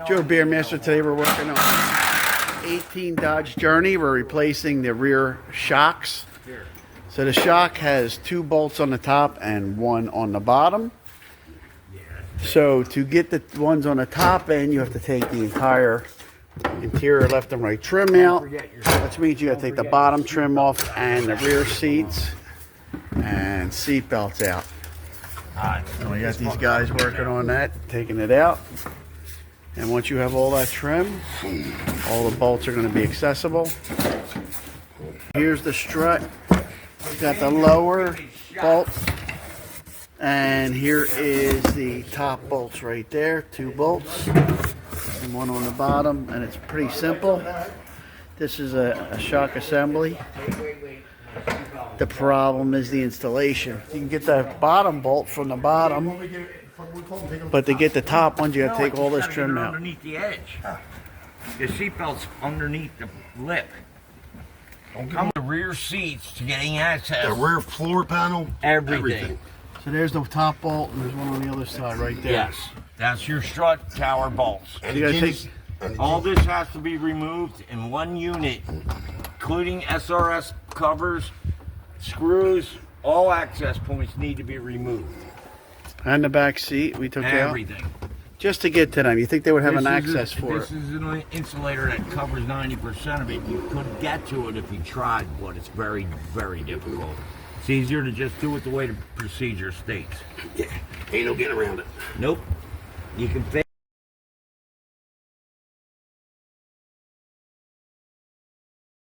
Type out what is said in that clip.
Joe Beermaster. Today we're working on 18 Dodge Journey. We're replacing the rear shocks. So the shock has 2 bolts on the top and 1 on the bottom. So to get the ones on the top end, you have to take the entire interior left and right trim out, which means you got to take the bottom trim off and the rear seats and seat belts out. And we got these guys working on that, taking it out. And once you have all that trim, all the bolts are going to be accessible. Here's the strut. It's got the lower bolt. And here is the top bolts right there. 2 bolts. And 1 on the bottom. And it's pretty simple. This is a shock assembly. The problem is the installation. You can get the bottom bolt from the bottom, but to get the top ones, you have to take all this trim out. Underneath the edge. The seatbelt's underneath the lip. Come with the rear seats to getting access. The rear floor panel. Everything. So there's the top bolt, and there's one on the other side right there. Yes. That's your strut tower bolts. So you gotta take. All this has to be removed in one unit, including SRS covers, screws, all access points need to be removed. And the back seat we took out. Everything. Just to get to them. You think they would have an access for This it? is an insulator that covers 90% of it. You could get to it if you tried, but it's very, very difficult. It's easier to just do it the way the procedure states. Yeah, ain't no getting around it. Nope. You can